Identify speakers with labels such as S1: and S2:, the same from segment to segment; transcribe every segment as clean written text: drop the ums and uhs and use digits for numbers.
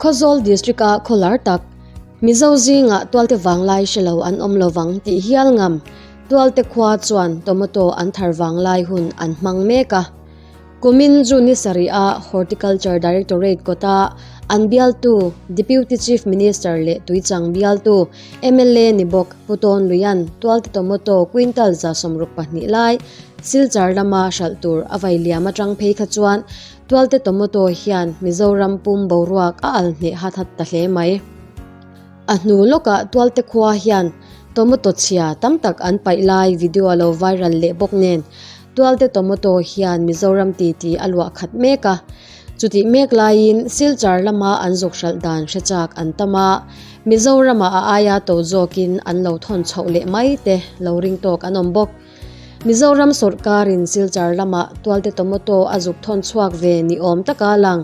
S1: Khozol district a kholar tak mizo zinga twalte wanglai shelo an omlowang ti hial ngam twalte khwa chuan tomato an thar wanglai hun an hmang meka kumin juni sari a horticulture directorate kota an bial tu deputy chief minister le tuichang bial tu MLA nibok puton luyan twalte tomato quintal za somruk pahni lai silchar lama shaltur availia matang phei kha chuan twalte tomato hian mizoram pum boruak a alhne hathat ta hle mai ahnu loka twalte khwa hian tomato chia tamtak an pailai video alo viral le boknen twalte tomato hian mizoram ti alwa khat meka chuti mek lain silchar lama an zokshal dan shechak antama mizorama a aya to zokin an lo thon chhole mai te loring tok anom bok Mizoram Sarkarin silchar lama twalte tomato azuk thon chuak ve ni om taka lang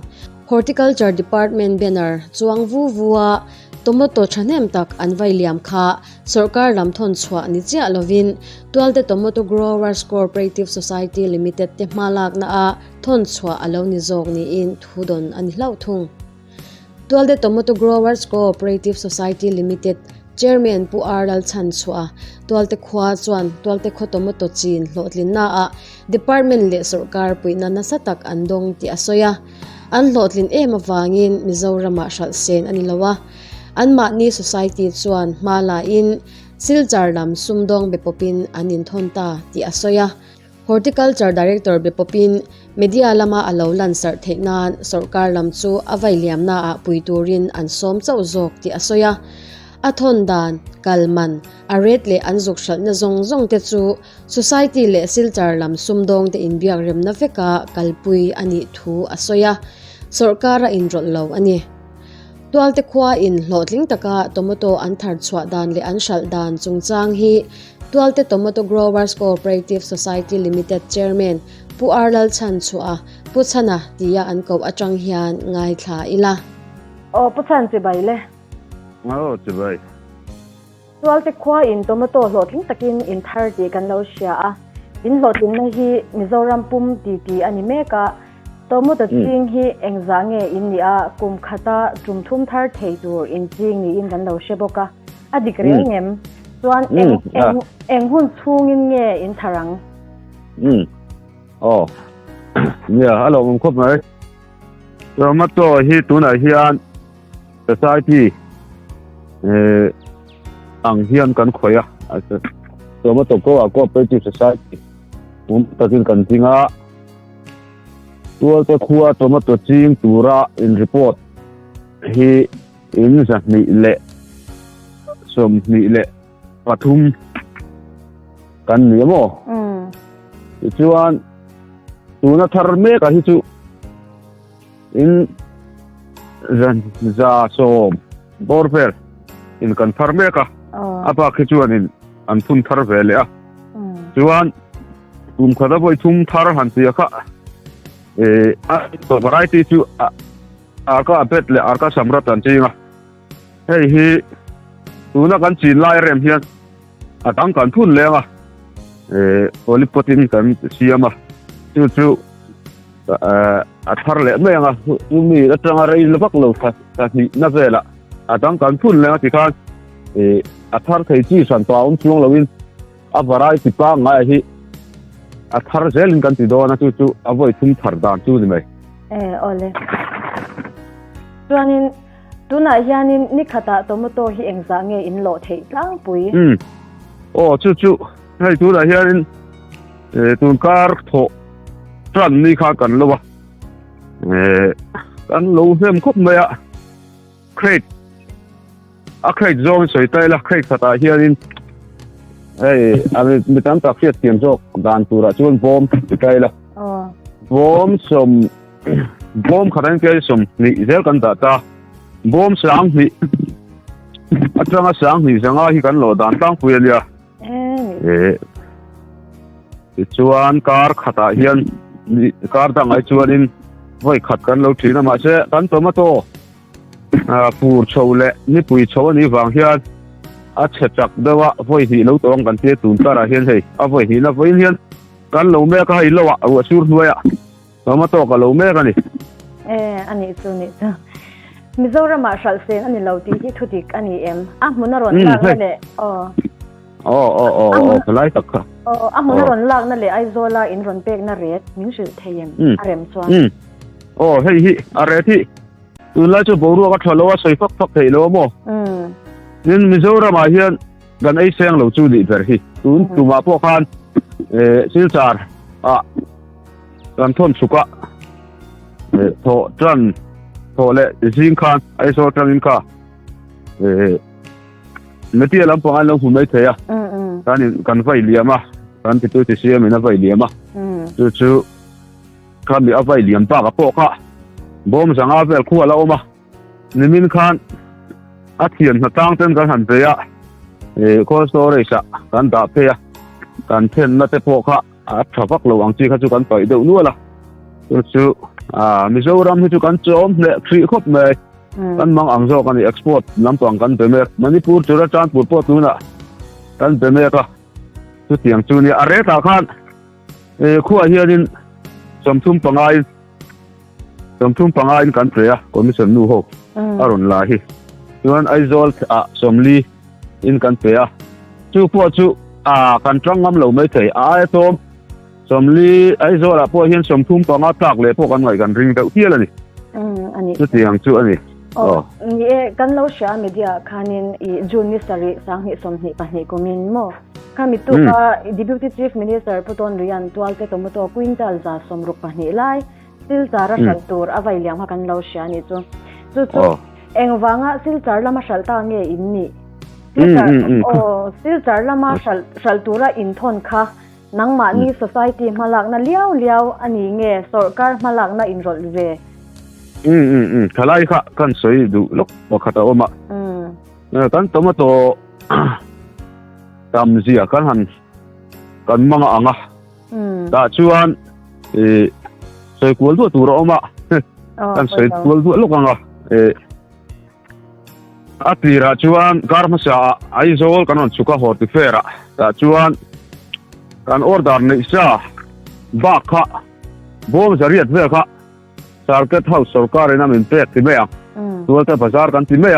S1: horticulture department banner chuang vuwa tomato thanem tak anvailiam kha sarkar lam thon chwa ni chia lovin twalte tomato growers cooperative society limited te malak na a thon chwa alo ni jok ni in thudon ani hlau thung twalte tomato growers cooperative society limited chairman pu ardal chan chua twalte khwa chuan twalte kho tomato chin hlotlin na a department le sarkar puina na satak andong ti asoya an hlotlin ema wangin mizorama shal sen ani lawa anma ni society chuan mala in silchar lam sumdong bepopin anin thonta ti asoya horticulture director bepopin media lama alolan sar theinan sarkar lam chu availiam na a puiturin an som chawzok ti asoya athon dan kalman aret le anzuk shal na zong te chu society le silchar lam sumdong te inbiak rem na veka kalpui ani thu asoya sarkara inrol lo ani twalte khwa in hlotling taka tomato an thar chwa dan le an shal dan chungchang hi twalte tomato growers cooperative society limited chairman pu arlal chan chua pu chana tia an ko atang hian ngai thla ila
S2: o pu chan che bai le
S3: che bai
S2: twalte khwa in tomato hlotling takin in thar ti kan lo sha a in hlotin na hi mizoram pum ti ani meka tomato ching hi engzange in ni a kum khata tumthum thar theitur in ching ni in kan lo sheboka adikre ngem chuan eng hun chung in nge in tharang
S3: oh yeah hello mum khop mai tomato hi tuna hian society ang hian kan khoya tomato cooperative society takin kan tinga tualte khua tomato ching tura in report hi in sa ni le som ni le pathum kan ni mo chuan tuna thar me ka hi chu in ran za som borfer in kan thar me ka apa khi chuan in an thun thar ve le a chuan tum khada boi thum thar han ti kha to variety chu arka apet le arka samrat an chinga hei hi tuna kan chin lai rem hian atang kan thun lenga olipotin kan siama chu athar le menga mi atanga rei lebak lo ta ni na vela atang kan thun lenga ti khan athar thei chi san taun chung lovin a variety pa ngai hi athar zelin kan ti do na chu avoi thum thar dan chu ni mai
S2: ole chuanin tuna hianin ni khata tomato hi engzange in lo thei tlang pui
S3: chu hei tuna hianin tun kar tho tran ni kha kan lo wa kan lo hem khop mai a crate zone soi tai la crate khata hianin ami mitam tak fiat tiam jok dan tura chuan bom tai la bom som bom kharan ke som ni zel kan ta bom sang ni atanga sang ni zanga hi kan lo dan tang puelia chuan kar khata hian kar dang ai chuanin voi khat kan lo thina ma se kan tomato pur chole ni pui chaw ni wang hian a chhechak dawa voi hi lo tong kan te tun tara hian hei a voi hi na voi hian kan lo me ka hi lo wa sur hnuaya tomato ka lo me ka ni
S2: ani chu ni chu Mizoram shal sen ani lo ti thu dik ani em muna ron lak na le
S3: lai tak kha
S2: muna ron lak na le ai zola in ron pek na ret min sil theyem arem chuan
S3: hei hi are thi tu la chu boru ka thalo wa soi phak thei lo mo nin Mizoram a hian gan ai seng lo chu di ber hi tun tuma po khan silchar kan thon suka tho tran tho le jing khan ai so tran in ka metia lam pangal lo humai theya kan vai liama kan pitu ti siam ina vai liama chu kan bi avai liam pa ka po ka bom sanga vel khu ala oma nimin khan athian na tang ten kan han peya ko storage sa kan da peya kan then na te po ka thawak lo ang chi kha chu kan pai deuh nu ala chu Mizoram hi chu kan chom le thri khop me kan mang ang zo kan export lampang kan pe me Manipur chura transport po tu na kan pe me ka chu tiang chu ni are ta khan khu a hianin somthum pangai kan treya commission nu ho aron la hi chuan aizol somli in kan peya chu po chu kan trangam lo mai thei tom somli aizola po hian somthum panga tak le po kan ngai kan ring deuh hial ani
S2: ani
S3: chu tiang chu ani
S2: ni kan lo sha media khanin June ministry sang hi som hi pahni komin mo kami tu ka deputy chief minister puton rian twal te tomoto quintal za somruk pahni lai silchar shal tur avai liam ha kan lo sha ni chu engwanga silchar lama shalta nge inni silchar lama shal tura in thon kha nangma ni society malak na liao ani nge sarkar malak na inrol ve
S3: thalai kha kan soi du lok wakhata oma kan tomato tamzia kan han kan manga anga ta chuan soi kual du tur oma kan soi kual du lok anga atira chuan karmasa aizol kanon chuka hortifera ta chuan kan order ni sa ba kha bom zariat ve kha sarket house sarkar ina min pek ti me tualta bazar kan ti me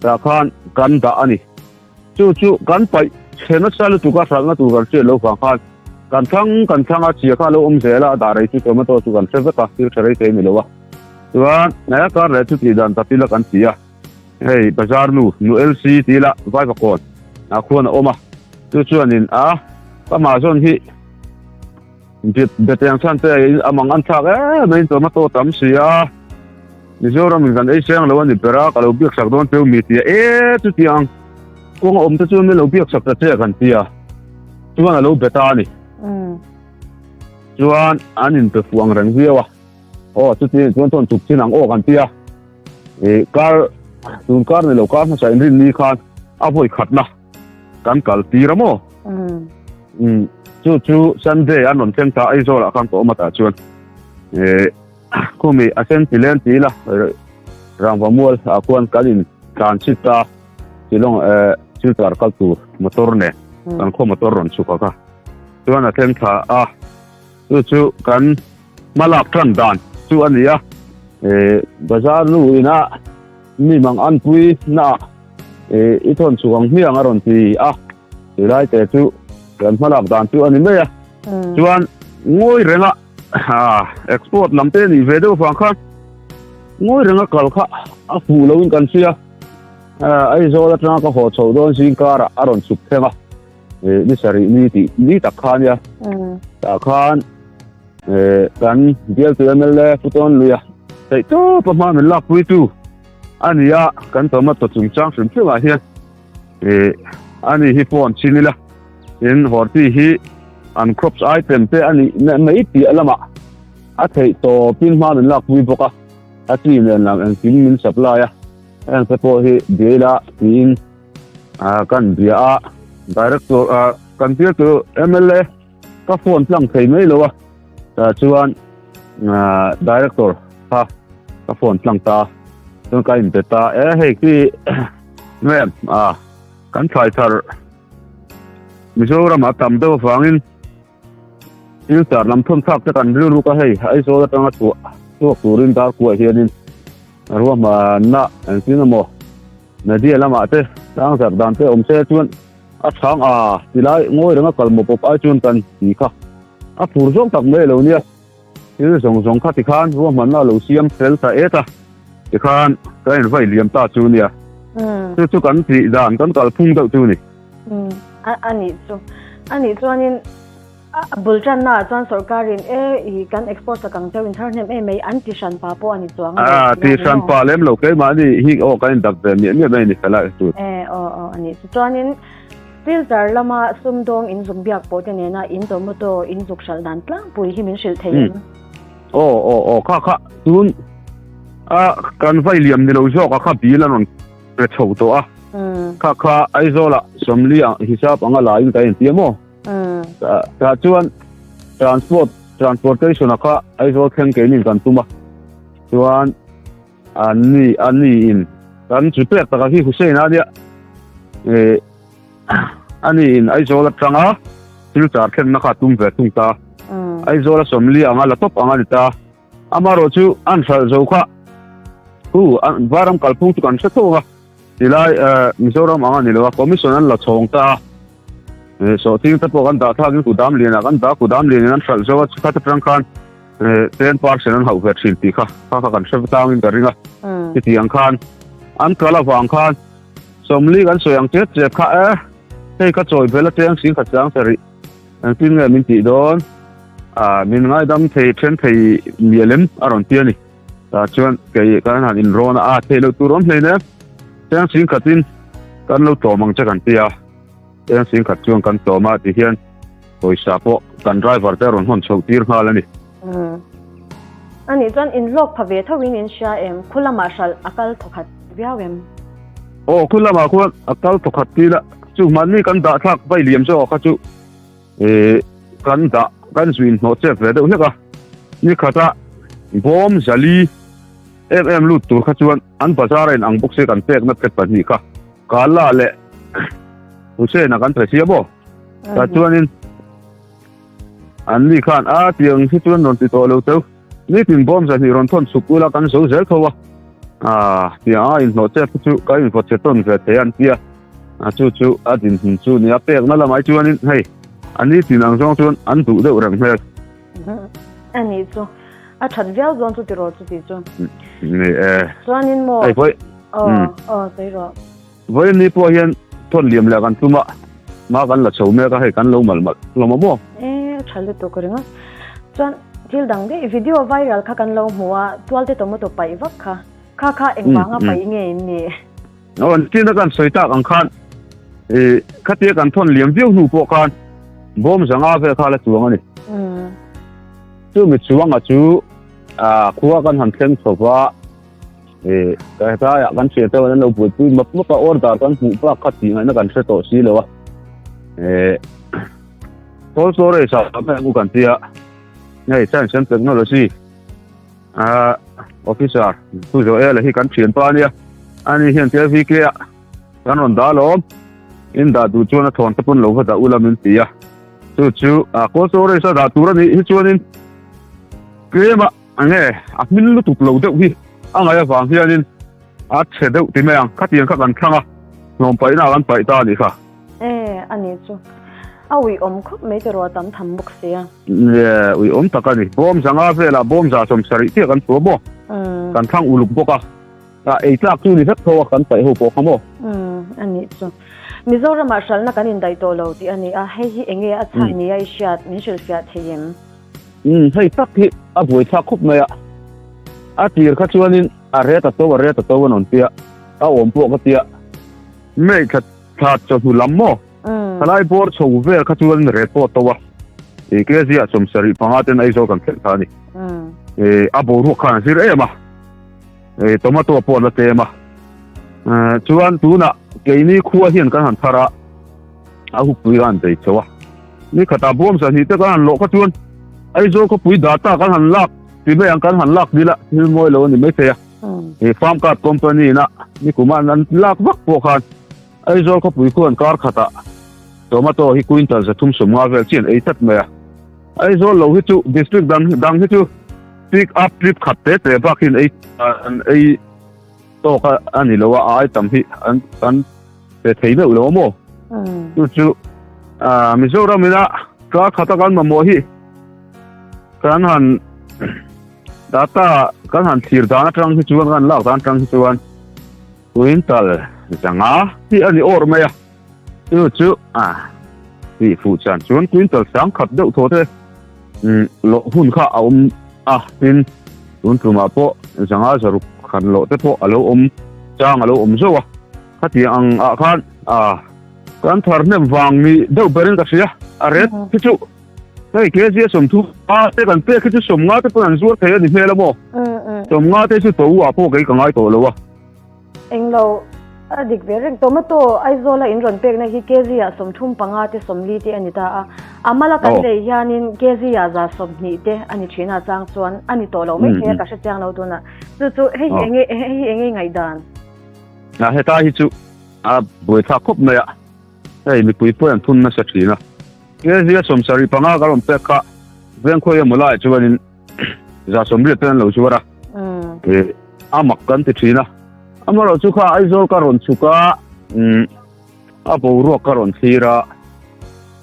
S3: ta khan kan da ani chu kan pai chena sal tu ka sal na tu gar che lo khan kan thang a chia kha lo zela da rai chu tomato chu kan se ka tir thare te mi lo wa chuan na ka re chu ti dan ta pila kan tia hei bazar nu LC ti la vai ba kon na khona oma chu anin Amazon hi beteng san te amang an thak main tomato tam sia Mizoram kan ai seng lo ani pera ka lo biak sak don pe mi ti chu tiang kong om ta chu me lo biak sak ta che kan tia chuan lo beta ni chuan anin pe fuang rang hiawa chu ti chuan ton tuk chinang kan tia kar ni lo kar na sa in rin ni khan voi khatna kan kal tiramo chu Sunday anon teng ta aizola kan ko mata chuan kumi asen tilen tila rangvamual akuan kalin transit ta tilong siltar kaltur motor ne kan ko motor ron chuka ka chuan a teng tha chu kan malak tran dan chu ania bazar nu ina mi mang an pui na ithon chuang hiang aron ti lai te chu kan malak dan chu ani me chuan ngoi renga export lamte ni vedo phang kha ngoi renga kal kha fu lo in kan sia ai zo la tang ka ho chho don sin kara aron suk thenga ni sari ni ta khan ya ta khan kan dial tu ml puton luya sei to pa ma min lak pui tu ania kan tomato chung chang sim thwa hian ani hi phone chinila in horti hi an crops item te ani mai ti alama thei to pin ma min lak pui boka ati nen lam an tin min supply an se po hi dela in kan dia director kan dia tu MLA ka phone tlang thei mai lo ta chuan director ka phone tlang ta ton ka in ta hei ki mem kan try thar Mizoram atam do fangin iltar lam thon thak ta kan ru ka hei ai so ta tu turin ta ku hianin ruam na an tin mo na dia lama te sang sar dan te om se chuan a thang tilai ngoi ranga kalmo pop ai chuan kan ti kha a phur zong tak mai lo nia tin zong kha ti khan ruam man na lo siam sel sa eta ti khan kain vai liam ta chu nia chu kan ti dan kan kal phung deuh chu ni
S2: ani chu anin bulchan na chuan sarkarin i kan export sakang chawin tharnem mai anti shan pa po ani chuang
S3: ti shan pa lem lo ke ma ni hi o kan dak de mi mai ni kala tu
S2: ani chuanin filter lama sumdong in zumbiak po te na in tomato in zuksal dan tlang pui hi min shil thein
S3: kha tun kan vai liam ni lo jo kha bi lan on pe chou to kha ai zo la somli hisab anga la in kai ti mo ta chuan transportation kha ai zo khen ke nin kan tuma chuan ani in kan chu pek ta hi Hussein adia ani in ai zo la tanga til char khen na kha tum ve tung ta ai zo la somli anga la top anga ta amaro chu an sal zo kha an varam kalpung tu kan se to ga tilai Mizoram anga ni lo commission an la chong ta so ting ta po kan da thagin kudam lian kan da kudam lian an sal zo kha ta prang khan 10% an hau vet sin ti kha kan se tang in karinga ti tiang khan an kala wang khan somli kan soyang che kha hei ka choi vela teng sing kha chang sari an tin nge min ti don min ngai dam thei then thei mielem aron ti ani ta chuan ke kan han in rona thei lo turom hlei ne teng sing khatin kan lo to mang cha kan tia teng sing khat chuan kan to ma ti hian poisa po kan driver te ron hon chho tir hal ani
S2: ani chuan in lok phave thawin in sha khula marshal akal thokhat viawem
S3: khulama khuan akal thokhat ti la chu man ni kan da thak bai liam zo kha chu kan da kan zuin no che ve de heka ni khata bom zali lut tur kha chuan an bazar in ang boxe kan pek na pet pa ni kha kala le use na kan thresia bo ta chuan in an ni khan tiang hi chuan non ti to lo to ni tin bom zali ron thon sukula kan so zel thowa tia in no che chu ka in fo che ton ve te an tia chu adin hin chu ni apek na la mai chuan in hei ani tin ang zong chuan an du de rang me
S2: ani chu a that vial zon chu ti ro chu ti chu
S3: ni
S2: chuan in mo
S3: ai voi
S2: sei ro
S3: voi ni po hian thon liam la kan tuma ma kan la chho me ka hei kan lo mal lo mo
S2: thale to koringa chuan til dang de video viral kha kan lo huwa tualte tomato pai vak kha engwanga pai nge ni
S3: tin kan soita kan khan khatia kan thon liam viu nu po khan bom zanga ve kha la chuang ani chu mi chuanga chu khuwa kan han thleng thowa ka ta ya kan che to nan lo pu pu map pa order kan pu pa khati ngai na kan se to si lo wa so re sa ta ku kan tia ngai chan technology officer tu jo ele hi kan thian pa nia ani hian te vi ke kan on da lo in da du chuna thon ta pun lo va da ulamin tia chu ko so re sa da tu ra ni hi chuanin ke ma ange min lu tu lo de hi anga ya wang hianin che de ti me ang khatian kha kan thanga nom pai na kan pai ta ni kha
S2: ani chu awi om khop me te ro tam tham buk sia
S3: ui om takani bom zanga vela bom za som sari ti kan to bo kan thang uluk boka ei tlak tu ni thak thawa kan pai ho po khamo
S2: ani chu Mizoram marshal na kanin dai to lo ti ani hei hi enge a chani ai shat min shil fiat theyem
S3: hei tak hi a boi thak khop me a tir kha chuanin a re ta to non tia a om po ka tia me kha tha cho hu lam mo thalai bor chho ve kha chuan re po to wa ke zia som sari panga ten ai zo kan kha ni a bo ru khan sir ema tomato po na te ma chuan tu na ke ni khuwa hian kan han thara a hu pui an dei chowa ni khata bom sa ni te kan lo kha chuan ai zo ko pui data kan han lak ti be ang kan han lak dila ni moi lo ni me te farm card company na ni kuma nan lak vak po khan ai zo ko pui kon kar khata tomato hi quintal za thum sum nga vel chen ei that me ai zo lo hi chu district dang hi chu pick up trip khatte te bakin ei to ka ani lo ai tam hi an te thei me lo mo chu Mizoram ina ka khata kan ma mo hi kan han data kan han thir dana tang hi chuan kan lak dan tang hi chuan quintal changa hi ani or me ya chu thì phụ sản chuan quintal sang khat deuh tho te lo hun kha tin tun tuma po changa zaru khan lo te po alo chang alo zo khati ang khan kan thar nem wang ni deuh berin ka sia aret chu cái gì sum thu te kan pe cái sum nga te pan zuar thei ani mela mo sum nga te chu to wa po cái kangai to lo wa
S2: eng lo adik bereng tomato aizola in ron pek na hi kg a som thum panga te som li te ani ta amala kan le hianin kg a za som ni te ani thina chang chuan ani to lo me he ka sha chang lo tu na chu hei enge ngai dan
S3: na he ta hi chu boi tha khop na ya hei mi pui po an thun na sa thina kg som sari panga ka ron pek ka ven khoi mo lai chu anin za som ri ten lo chu ra amak kan ti thina amaro chu kha aizol ka ron chuka apo ro ka ron thira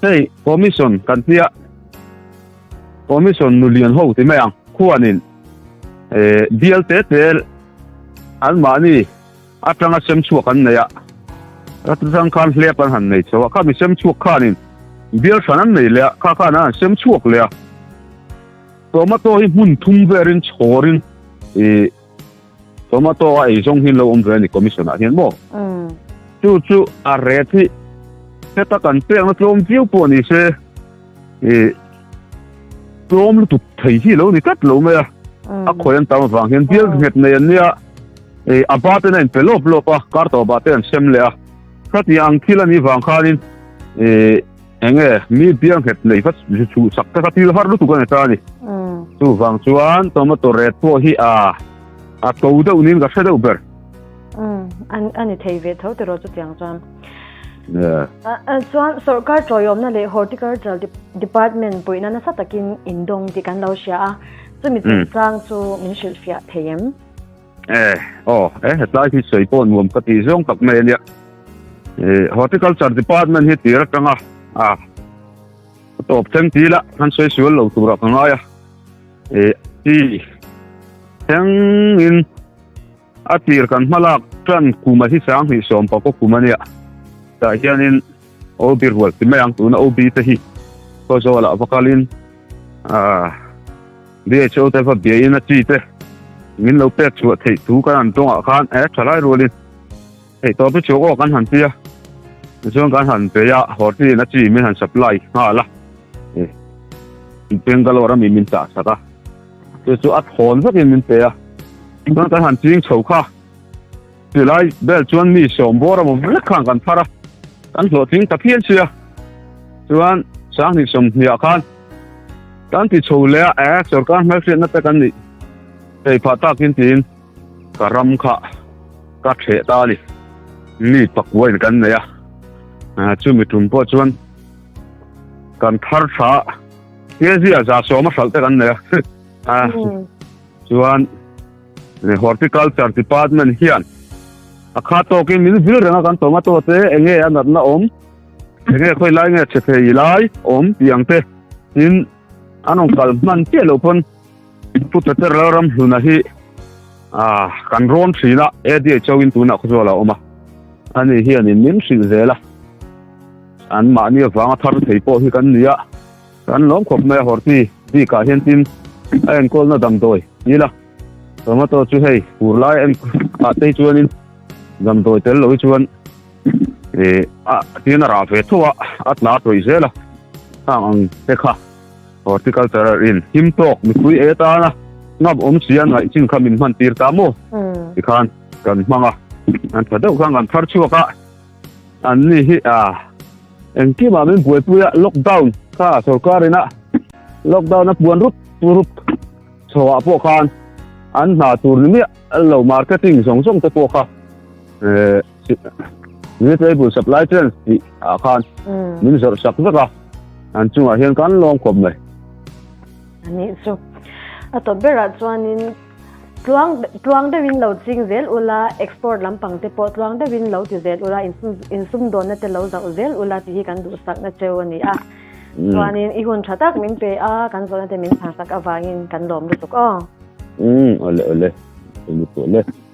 S3: hei commission kan tia commission nulian ho ti mayang khuanin deal tel an mani atanga sem chu kan ne ya atang kan hle pan han nei chawa ka mi sem chu khanin deal sanan nei le kha na sem chu le tomato hi mun thum verin chorin tomato ai zong hin lo ve ni commission a hian mo chu a re thi ta kan pe na tlom view po ni se tlom lu tu thei hi lo ni kat lo me a khoyan tam wang hian bil nget nei an nia a ba te nen pelop pa kar to ba te an sem le a khat yang khila ni wang khanin enge mi biang het nei fat chu sak ta til har lu tu kan ta ni chu wang chuan tomato red po hi a to deuh nin ka hre deuh ber
S2: ani thei ve tho te ro chu tiang chuan chuan sarkar toyom na le horticultural department poina na satakin indong ti kan lo sia chumi chang chu min shil fia theim hetlai hi sei pon mum ka ti zong tak me nia horticultural department hi tira tanga top theng ti la han sei sual lo tu ra kanga ya ti in atir kan malak tran kuma hi sang hi som pa ko kuma nia ta hianin obir wal ti mayang tu na obi te hi ko zo la vakalin DHO te fa bi na chi te min lo pek chu thei tu kan an tong a khan thalai rolin hei to pe chu ko kan han tia zong kan han pe ya horti na chi min han supply ha la Bengalore mi min ta saka chu at hon vakin min pe ya kan han ching chho kha ti lai bel chuan mi som bora mo le khang kan phara kan lo ting ta phian sia chuan sang ni som nia khan kan ti chho le sarkar ma hriat na ta kan ni ei phata kin tin karam kha ka the ta ni pakwai kan ne ya chu mi tum po chuan kan thar tha ke zia za so ma sal te kan ne chuan horticulture department hian akha to ke min vil ranga kan tomato te enge anat na enge khoi lai nge che thei lai piang te in anong kal man te lo pon put te ram huna hi kan ron thina dia chawin tu na khola ani hian in min sil zela an ma ni wanga thar thei po hi kan nia kan lom khop me horti di ka hian tin en kol na dam doi ila tomato chu hei urlai en te chuanin dam doi tel lo chuan tin ra ve thua atla toi zela ang te kha horticulture in him tok mi pui eta na ngab sian ngai chin khamin man tir ta mo ikhan kan manga an thadau khang an thar chu ka an ni hi en ki ma men buai puya lockdown ka sarkarina lockdown na puan rut chawa po khan an na tur ni lo marketing song te po kha vegetable supply chain khan min zor sak vaka an chunga hian kan lom khop mai ani so ato bera chuanin tluang de win lo ching zel ula export lampang te po tluang de win lo ti zel ula in sum don na te lo za zel ula ti hi kan du sak na cheu ani a chuanin i hun thatak min pe a kan zona te min sa sak awangin kan lom lu tuk
S3: ole ole ole